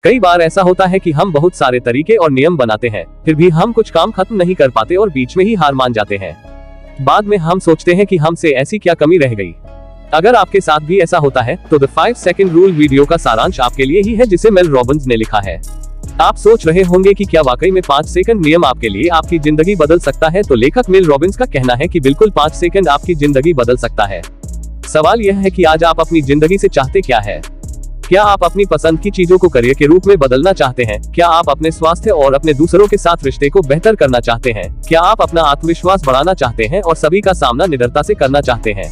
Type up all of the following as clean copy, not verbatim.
कई बार ऐसा होता है कि हम बहुत सारे तरीके और नियम बनाते हैं, फिर भी हम कुछ काम खत्म नहीं कर पाते और बीच में ही हार मान जाते हैं। बाद में हम सोचते हैं कि हमसे ऐसी क्या कमी रह गई। अगर आपके साथ भी ऐसा होता है तो द 5 सेकंड रूल वीडियो का सारांश आपके लिए ही है, जिसे मेल रॉबिन्स ने लिखा है। आप सोच रहे होंगे कि क्या वाकई में 5 सेकंड नियम आपके लिए आपकी जिंदगी बदल सकता है? तो लेखक मेल रॉबिन्स का कहना है कि बिल्कुल 5 सेकंड आपकी जिंदगी बदल सकता है। सवाल यह है कि आज आप अपनी जिंदगी से चाहते क्या है? क्या आप अपनी पसंद की चीजों को करियर के रूप में बदलना चाहते हैं? क्या आप अपने स्वास्थ्य और अपने दूसरों के साथ रिश्ते को बेहतर करना चाहते हैं? क्या आप अपना आत्मविश्वास बढ़ाना चाहते हैं और सभी का सामना निडरता से करना चाहते हैं?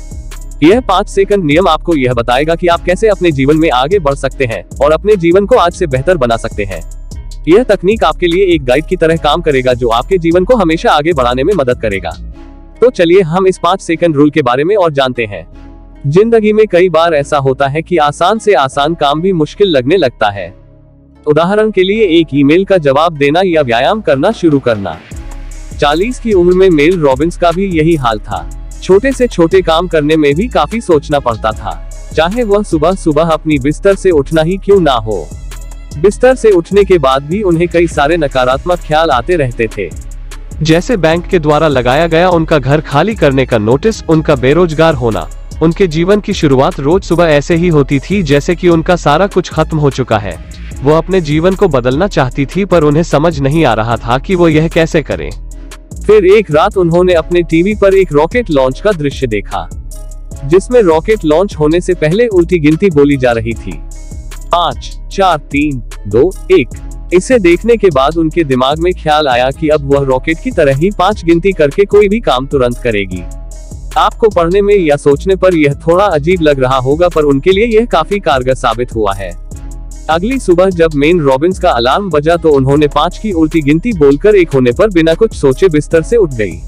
यह 5 सेकंड नियम आपको यह बताएगा कि आप कैसे अपने जीवन में आगे बढ़ सकते हैं और अपने जीवन को आज से बेहतर बना सकते हैं। यह तकनीक आपके लिए एक गाइड की तरह काम करेगा जो आपके जीवन को हमेशा आगे बढ़ाने में मदद करेगा। तो चलिए हम इस 5 सेकंड रूल के बारे में और जानते हैं। जिंदगी में कई बार ऐसा होता है कि आसान से आसान काम भी मुश्किल लगने लगता है। उदाहरण के लिए एक ईमेल का जवाब देना या व्यायाम करना शुरू करना। 40 की उम्र में मेल रॉबिन्स का भी यही हाल था। छोटे से छोटे काम करने में भी काफी सोचना पड़ता था, चाहे वह सुबह सुबह अपनी बिस्तर से उठना ही क्यों ना हो। बिस्तर से उठने के बाद भी उन्हें कई सारे नकारात्मक ख्याल आते रहते थे, जैसे बैंक के द्वारा लगाया गया उनका घर खाली करने का नोटिस, उनका बेरोजगार होना। उनके जीवन की शुरुआत रोज सुबह ऐसे ही होती थी जैसे कि उनका सारा कुछ खत्म हो चुका है। वो अपने जीवन को बदलना चाहती थी पर उन्हें समझ नहीं आ रहा था कि वो यह कैसे करें। फिर एक रात उन्होंने अपने टीवी पर एक रॉकेट लॉन्च का दृश्य देखा, जिसमें रॉकेट लॉन्च होने से पहले उल्टी गिनती बोली जा रही थी, 5 4 3 2 1। इसे देखने के बाद उनके दिमाग में ख्याल आया कि अब वह रॉकेट की तरह ही 5 गिनती करके कोई भी काम तुरंत करेगी। आपको पढ़ने में या सोचने पर यह थोड़ा अजीब लग रहा होगा, पर उनके लिए यह काफी कारगर साबित हुआ है। अगली सुबह जब मेल रॉबिन्स का अलार्म बजा तो उन्होंने 5 की उल्टी गिनती बोलकर 1 होने पर बिना कुछ सोचे बिस्तर से उठ गई।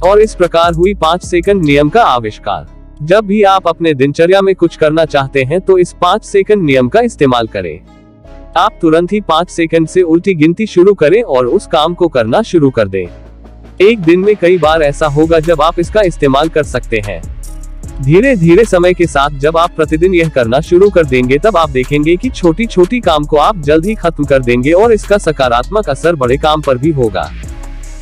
और इस प्रकार हुई 5 सेकंड नियम का आविष्कार। जब भी आप अपने दिनचर्या में कुछ करना चाहते हैं तो इस 5 सेकंड नियम का इस्तेमाल करें। आप तुरंत ही 5 सेकंड से उल्टी गिनती शुरू करें और उस काम को करना शुरू कर दें। एक दिन में कई बार ऐसा होगा जब आप इसका इस्तेमाल कर सकते हैं। धीरे धीरे समय के साथ जब आप प्रतिदिन यह करना शुरू कर देंगे तब आप देखेंगे कि छोटी छोटी काम को आप जल्द ही खत्म कर देंगे और इसका सकारात्मक असर बड़े काम पर भी होगा।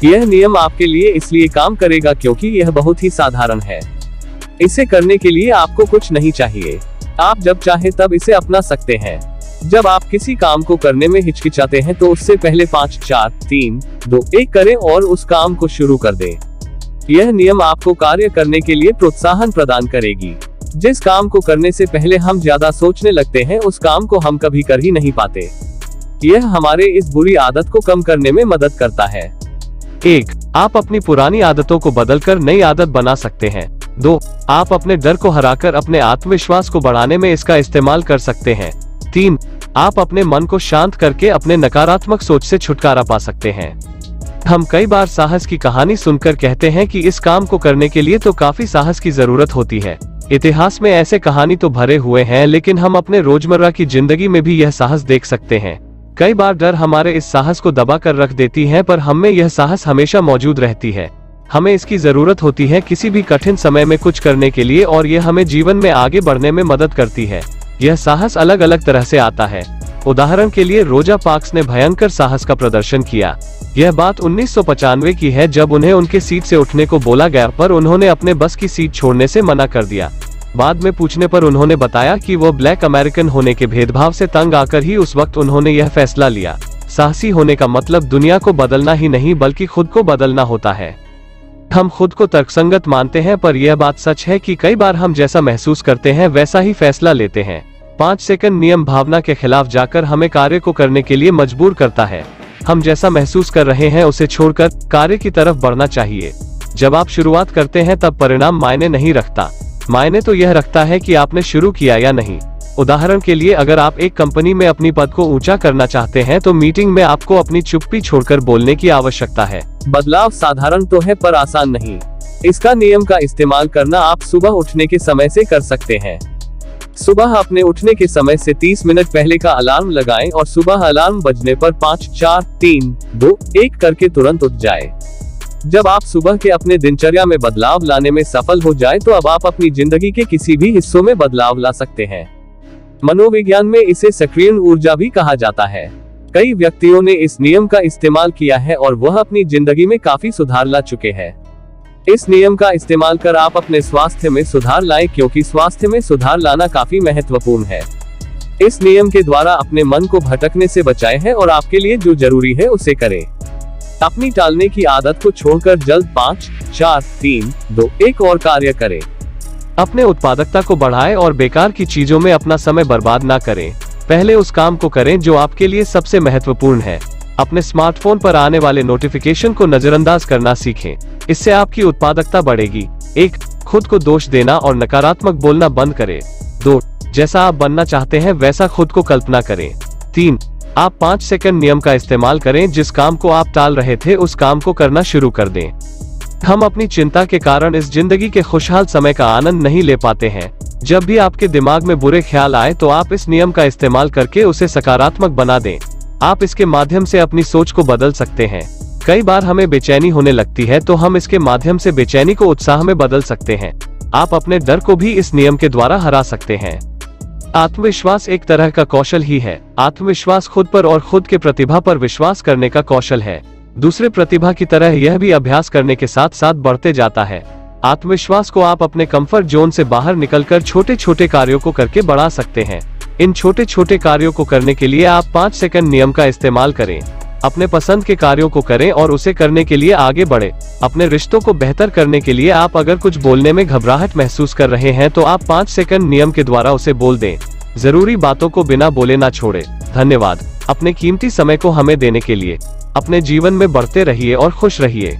यह नियम आपके लिए इसलिए काम करेगा क्योंकि यह बहुत ही साधारण है। इसे करने के लिए आपको कुछ नहीं चाहिए, आप जब चाहे तब इसे अपना सकते हैं। जब आप किसी काम को करने में हिचकिचाते हैं तो उससे पहले 5 4 3 2 1 करें और उस काम को शुरू कर दें। यह नियम आपको कार्य करने के लिए प्रोत्साहन प्रदान करेगी। जिस काम को करने से पहले हम ज्यादा सोचने लगते हैं उस काम को हम कभी कर ही नहीं पाते। यह हमारे इस बुरी आदत को कम करने में मदद करता है। 1. आप अपनी पुरानी आदतों को बदलकर नई आदत बना सकते हैं। 2. आप अपने डर को हराकर अपने आत्मविश्वास को बढ़ाने में इसका इस्तेमाल कर सकते हैं। 3. आप अपने मन को शांत करके अपने नकारात्मक सोच से छुटकारा पा सकते हैं। हम कई बार साहस की कहानी सुनकर कहते हैं कि इस काम को करने के लिए तो काफी साहस की जरूरत होती है। इतिहास में ऐसे कहानी तो भरे हुए हैं, लेकिन हम अपने रोजमर्रा की जिंदगी में भी यह साहस देख सकते हैं। कई बार डर हमारे इस साहस को दबा कर रख देती है, पर हम में यह साहस हमेशा मौजूद रहती है। हमें इसकी जरूरत होती है किसी भी कठिन समय में कुछ करने के लिए, और यह हमें जीवन में आगे बढ़ने में मदद करती है। यह साहस अलग अलग तरह से आता है। उदाहरण के लिए रोजा पार्क्स ने भयंकर साहस का प्रदर्शन किया। यह बात 1995 की है जब उन्हें उनके सीट से उठने को बोला गया, पर उन्होंने अपने बस की सीट छोड़ने से मना कर दिया। बाद में पूछने पर उन्होंने बताया कि वो ब्लैक अमेरिकन होने के भेदभाव से तंग आकर ही उस वक्त उन्होंने यह फैसला लिया। साहसी होने का मतलब दुनिया को बदलना ही नहीं बल्कि खुद को बदलना होता है। हम खुद को तर्कसंगत मानते हैं, पर यह बात सच है कि कई बार हम जैसा महसूस करते हैं वैसा ही फैसला लेते हैं। 5 सेकंड नियम भावना के खिलाफ जाकर हमें कार्य को करने के लिए मजबूर करता है। हम जैसा महसूस कर रहे हैं उसे छोड़कर कार्य की तरफ बढ़ना चाहिए। जब आप शुरुआत करते हैं तब परिणाम मायने नहीं रखता, मायने तो यह रखता है कि आपने शुरू किया या नहीं। उदाहरण के लिए अगर आप एक कंपनी में अपनी पद को ऊंचा करना चाहते हैं तो मीटिंग में आपको अपनी चुप्पी छोड़कर बोलने की आवश्यकता है। बदलाव साधारण तो है पर आसान नहीं। इसका नियम का इस्तेमाल करना आप सुबह उठने के समय से कर सकते हैं। सुबह अपने उठने के समय से 30 मिनट पहले का अलार्म लगाएं और सुबह अलार्म बजने पर 5 4 3 2 1 करके तुरंत उठ जाएं। जब आप सुबह के अपने दिनचर्या में बदलाव लाने में सफल हो जाए तो अब आप अपनी जिंदगी के किसी भी हिस्सों में बदलाव ला सकते हैं। मनोविज्ञान में इसे सक्रिय ऊर्जा भी कहा जाता है। कई व्यक्तियों ने इस नियम का इस्तेमाल किया है और वह अपनी जिंदगी में काफी सुधार ला चुके हैं। इस नियम का इस्तेमाल कर आप अपने स्वास्थ्य में सुधार लाएं, क्योंकि स्वास्थ्य में सुधार लाना काफी महत्वपूर्ण है। इस नियम के द्वारा अपने मन को भटकने से बचाएं है और आपके लिए जो जरूरी है उसे करें। अपनी टालने की आदत को छोड़कर जल्द 5, 4, 3, 2, 1 और कार्य करें। अपने उत्पादकता को बढ़ाएं और बेकार की चीजों में अपना समय बर्बाद ना करें। पहले उस काम को करें जो आपके लिए सबसे महत्वपूर्ण है। अपने स्मार्टफोन पर आने वाले नोटिफिकेशन को नजरअंदाज करना सीखें। इससे आपकी उत्पादकता बढ़ेगी। 1. खुद को दोष देना और नकारात्मक बोलना बंद करें। 2. जैसा आप बनना चाहते हैं वैसा खुद को कल्पना करें। 3. आप 5 सेकंड नियम का इस्तेमाल करें। जिस काम को आप टाल रहे थे उस काम को करना शुरू कर दें। हम अपनी चिंता के कारण इस जिंदगी के खुशहाल समय का आनंद नहीं ले पाते हैं। जब भी आपके दिमाग में बुरे ख्याल आए तो आप इस नियम का इस्तेमाल करके उसे सकारात्मक बना दें। आप इसके माध्यम से अपनी सोच को बदल सकते हैं। कई बार हमें बेचैनी होने लगती है तो हम इसके माध्यम से बेचैनी को उत्साह में बदल सकते हैं। आप अपने डर को भी इस नियम के द्वारा हरा सकते हैं। आत्मविश्वास एक तरह का कौशल ही है। आत्मविश्वास खुद पर और खुद के प्रतिभा पर विश्वास करने का कौशल है। दूसरे प्रतिभा की तरह यह भी अभ्यास करने के साथ साथ बढ़ते जाता है। आत्मविश्वास को आप अपने कंफर्ट जोन से बाहर निकलकर छोटे छोटे कार्यों को करके बढ़ा सकते हैं। इन छोटे छोटे कार्यों को करने के लिए आप 5 सेकंड नियम का इस्तेमाल करें। अपने पसंद के कार्यों को करें और उसे करने के लिए आगे बढ़े। अपने रिश्तों को बेहतर करने के लिए आप अगर कुछ बोलने में घबराहट महसूस कर रहे हैं तो आप 5 सेकंड नियम के द्वारा उसे बोल दें। जरूरी बातों को बिना बोले ना छोड़े। धन्यवाद अपने कीमती समय को हमें देने के लिए। अपने जीवन में बढ़ते रहिए और खुश रहिए।